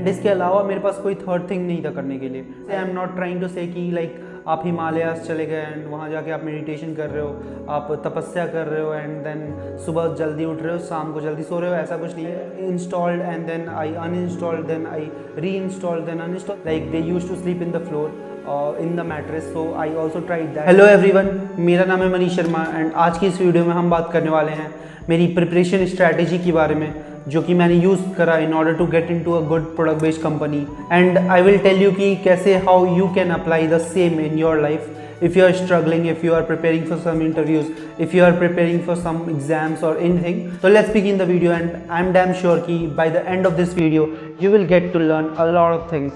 And इसके अलावा मेरे पास कोई थर्ड थिंग नहीं था करने के लिए। I am not trying to say कि लाइक आप हिमालयास चले गए एंड वहाँ जाके आप मेडिटेशन कर रहे हो, आप तपस्या कर रहे हो एंड देन सुबह जल्दी उठ रहे हो, शाम को जल्दी सो रहे हो, ऐसा कुछ नहीं है। Installed and then I uninstalled, then I reinstalled, then uninstall, like they used to sleep in the floor in the mattress, so I also tried that. Hello everyone, मेरा नाम है मनीष शर्मा एंड आज की इस वीडियो में हम बात करने वाले हैं मेरी प्रिपरेशन स्ट्रैटेजी के बारे में, जो कि मैंने यूज़ करा in order to get into a good product based company. And I will tell you कि कैसे how you can apply the same in your life if you are struggling, if you are preparing for some interviews, if you are preparing for some exams or anything. So let's begin the video and I'm damn sure कि by the end of this video you will get to learn a lot of things.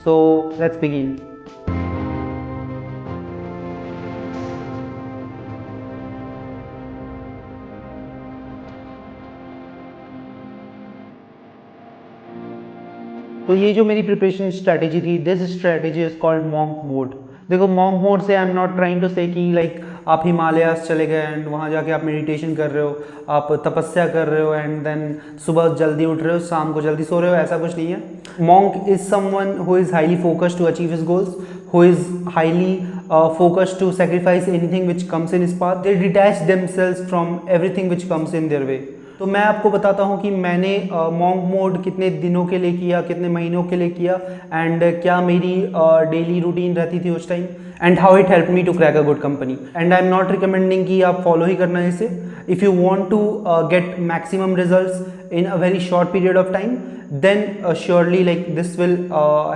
So let's begin. तो ये जो मेरी preparation strategy थी, this strategy is called monk mode. देखो, monk mode से I am not trying to say कि like आप हिमालयास चले गए एंड वहाँ जाके आप मेडिटेशन कर रहे हो, आप तपस्या कर रहे हो एंड देन सुबह जल्दी उठ रहे हो, शाम को जल्दी सो रहे हो, ऐसा कुछ नहीं है। Monk is someone who is highly focused to achieve his goals, who is highly focused to sacrifice anything which comes in his path. They detach themselves from everything which comes in their way. तो मैं आपको बताता हूँ कि मैंने monk mode कितने दिनों के लिए किया, कितने महीनों के लिए किया एंड क्या मेरी डेली रूटीन रहती थी उस time and how it help me to crack a good company. And I am not recommending कि आप फॉलो ही करना है इसे। If you want to get maximum results in a very short period of time, then surely like this will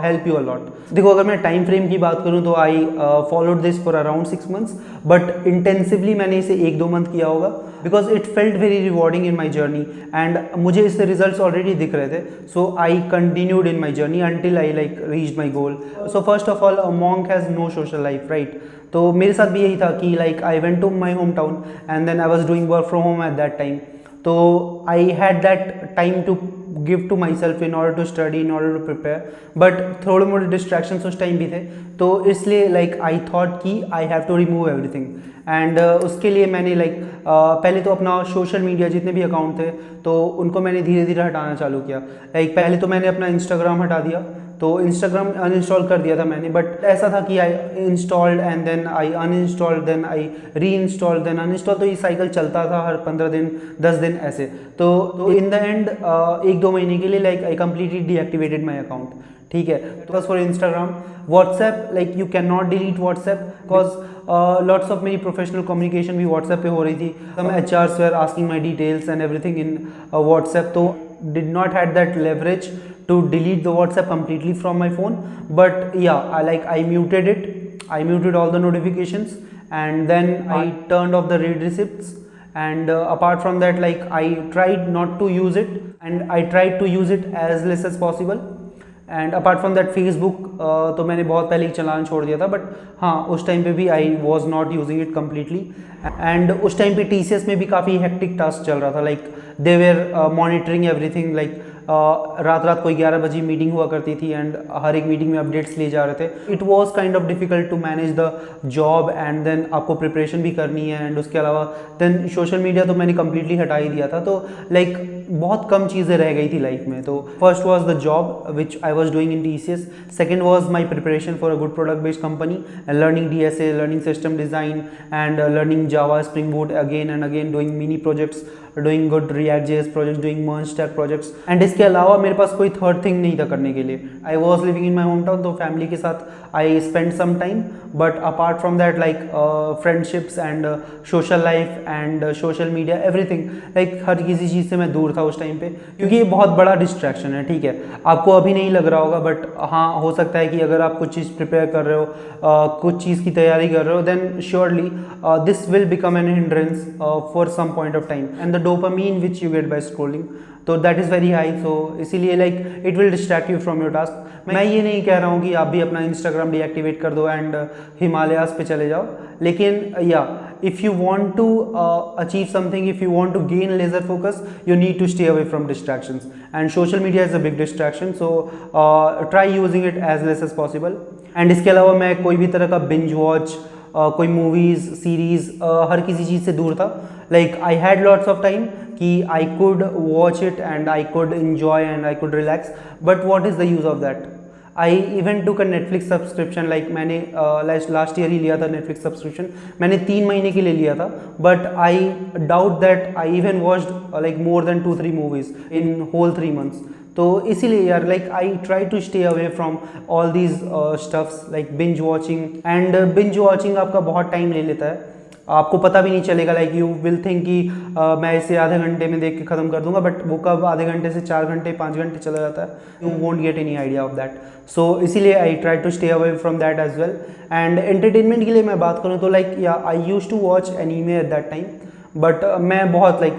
help you a lot. देखो, अगर मैं time frame की बात करूँ तो I followed this for around 6 months, but intensively मैंने इसे 1-2 month किया होगा because it felt very rewarding in my journey and मुझे इससे रिजल्ट्स ऑलरेडी दिख रहे थे। So I continued in my journey until I like reach my goal. So first of all, monk has no social life, right? तो मेरे साथ भी यही था कि like I went to my home town and then I was doing work from home at that time. तो I had that time to give to myself in order to study, in order to prepare, but थोड़े मोटे distractions उस time भी थे। तो इसलिए like I thought कि I have to remove everything and उसके लिए मैंने लाइक पहले तो अपना सोशल मीडिया जितने भी अकाउंट थे तो उनको मैंने धीरे धीरे हटाना चालू किया। लाइक पहले तो मैंने अपना इंस्टाग्राम हटा दिया, तो इंस्टाग्राम अनइंस्टॉल कर दिया था मैंने, बट ऐसा था कि I installed and then I uninstalled, then I reinstalled, then uninstall, तो ये साइकिल चलता था हर 15 दिन 10 दिन ऐसे। तो इन द एंड 1-2 महीने के लिए like I completely deactivated my account, ठीक है। तो बस for Instagram, WhatsApp, like you can not delete WhatsApp because lots of मेरी प्रोफेशनल कम्युनिकेशन भी व्हाट्सएप पे हो रही थी। Some HRs were asking my details and everything in WhatsApp, तो did not had that leverage to delete the WhatsApp completely from my phone, but yeah, I muted it. I muted all the notifications and then I turned off the read receipts, and apart from that, like I tried not to use it and I tried to use it as less as possible. And apart from that Facebook तो मैंने बहुत पहले ही चलाना छोड़ दिया था, but हाँ उस टाइम पे भी I was not using it completely. And उस टाइम पे टीसीएस में भी काफ़ी हेक्टिक टास्क चल रहा था, like they were monitoring everything, like रात रात कोई 11 बजे मीटिंग हुआ करती थी एंड हर एक मीटिंग में अपडेट्स लिए जा रहे थे। It was kind of difficult to manage the job and then आपको प्रिपरेशन भी करनी है एंड उसके अलावा देन सोशल मीडिया तो मैंने कम्प्लीटली हटा ही दिया था। तो लाइक बहुत कम चीज़ें रह गई थी लाइफ में। तो first was the job which I was doing in TCS, second was my preparation for a good product based company and learning DSA, learning system design and learning Java, spring boot again and again, doing mini projects, doing good React.js projects, doing merge stack projects. And इसके अलावा मेरे पास कोई third thing नहीं था करने के लिए। I was living in my home town, तो फैमिली के साथ I spend some time, but apart from that like friendships and social life and social media everything, like हर किसी चीज़ से मैं दूर था उस टाइम पे, क्योंकि ये बहुत बड़ा डिस्ट्रैक्शन है, ठीक है। आपको अभी नहीं लग रहा होगा, बट हाँ हो सकता है कि अगर आप कुछ चीज़ प्रिपेयर कर रहे हो, कुछ चीज़ की तैयारी कर रहे हो, then surely this will become an hindrance for some point of time and the dopamine which you get by scrolling, तो that is very high. So इसीलिए like it will distract you from your task. मैं ये नहीं कह रहा हूँ कि आप भी अपना इंस्टाग्राम डीएक्टिवेट कर दो एंड हिमालयास पे चले जाओ, लेकिन या if you want to achieve something, if you want to gain laser focus, you need to stay away from distractions and social media is a big distraction, so try using it as less as possible. And इसके अलावा मैं कोई भी तरह का binge watch कोई movies series हर किसी चीज़ से दूर था. Like I had lots of time कि I could watch it and I could enjoy and I could relax, but what is the use of that. I even took a Netflix subscription. Like मैंने last year ही लिया था Netflix subscription. मैंने 3 महीने के लिए लिया था, but I doubt that I even watched like more than 2-3 movies in whole 3 months. तो इसीलिए यार like I try to stay away from all these stuffs like binge watching. And binge watching आपका बहुत टाइम ले लेता है, आपको पता भी नहीं चलेगा. लाइक यू विल थिंक कि मैं इसे आधे घंटे में देख के ख़त्म कर दूंगा, बट वो कब आधे घंटे से 4 घंटे 5 घंटे चला जाता है. You won't get any idea of that. So इसीलिए I try to stay away from that as well. And entertainment के लिए मैं बात करूँ तो लाइक या I use to watch anime at that time. But मैं बहुत लाइक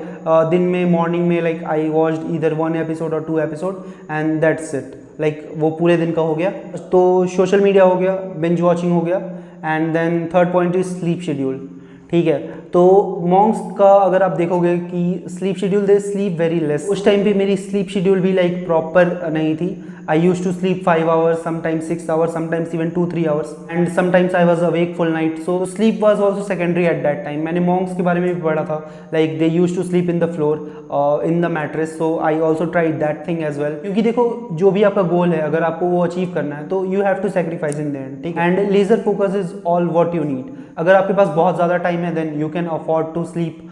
दिन में मॉर्निंग में like I watched either 1 episode और 2 episode and that's it. Like वो पूरे दिन का हो गया. तो सोशल मीडिया हो गया, बिंज वॉचिंग हो गया, and then third point is sleep schedule. ठीक है, तो मॉन्क्स का अगर आप देखोगे कि sleep schedule they sleep very less. उस टाइम पे मेरी स्लीप शेड्यूल भी लाइक प्रॉपर नहीं थी. I use to sleep 5 hours, sometimes 6 hours, sometimes even 2-3 hours, and sometimes I was awake full night. So sleep was also secondary at that time. मैंने monks के बारे में भी पढ़ा था, like they used to sleep in the floor, in the mattress. So I also tried that thing as well. क्योंकि देखो जो भी आपका गोल है अगर आपको वो अचीव करना है तो you have to sacrifice in the end. ठीक है, and laser focus is all what you need. अगर आपके पास बहुत ज़्यादा टाइम है then you can afford to sleep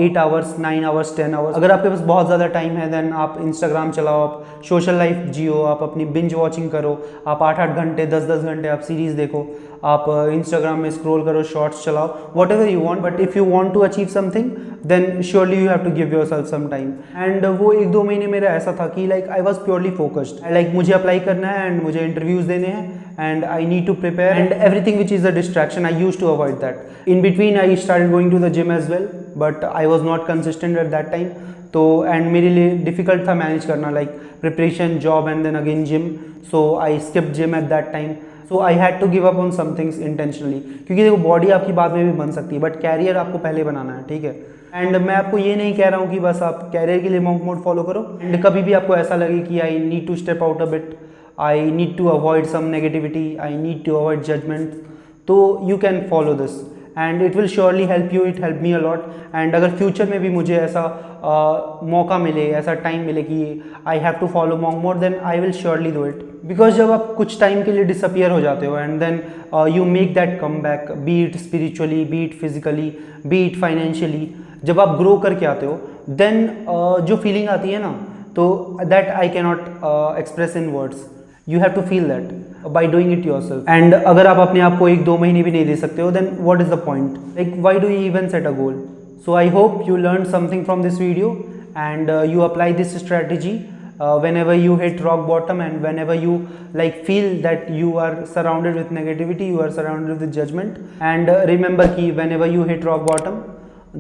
8 hours, 9 hours, 10 hours. अगर आपके पास बहुत ज़्यादा टाइम है देन आप इंस्टाग्राम चलाओ, आप सोशल लाइफ जियो, आप अपनी बिंज वॉचिंग करो, आप 8-8 घंटे 10-10 घंटे आप सीरीज़ देखो, आप इंस्टाग्राम में स्क्रॉल करो, शॉर्ट्स चलाओ, whatever you want. But if you want to achieve something then surely you have to give yourself some time. And वो 1-2 महीने मेरा ऐसा था कि like I was purely focused. Like मुझे अप्लाई करना है एंड मुझे इंटरव्यूज़ देने हैं and I need to prepare, and everything which is a distraction I used to avoid that. In between I started going to the gym as well, but I was not consistent at that time. तो and मेरे लिए difficult था manage करना like preparation, job and then again gym. So I skipped gym at that time. So I had to give up on some things intentionally. क्योंकि देखो body आपकी बाद में भी बन सकती है, बट कैरियर आपको पहले बनाना है. ठीक है, एंड मैं आपको ये नहीं कह रहा हूँ कि बस आप कैरियर के लिए मॉन्क मोड फॉलो करो. एंड कभी भी आपको ऐसा लगे कि I need to step out a bit, I need to avoid some negativity, I need to avoid judgment, तो you can follow this and it will surely help you. It helped me a lot. and अगर future में भी मुझे ऐसा मौका मिले, ऐसा time मिले कि I have to follow monk mode, then I will surely do it. Because जब आप कुछ टाइम के लिए डिसअपियर हो जाते हो and then you make that come back, be it spiritually, be it physically, be it financially, जब आप ग्रो करके आते हो देन जो फीलिंग आती है ना, तो that I cannot express in words. You have to feel that by doing it yourself. And अगर आप अपने आप को 1-2 महीने भी नहीं दे सकते हो then what is the point? Like why do you even set a goal? So I hope you learned something from this video and you apply this strategy whenever you hit rock bottom and whenever you like feel that you are surrounded with negativity, you are surrounded with judgment. And remember कि whenever you hit rock bottom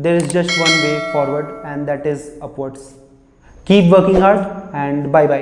there is just one way forward and that is upwards. Keep working hard and bye bye.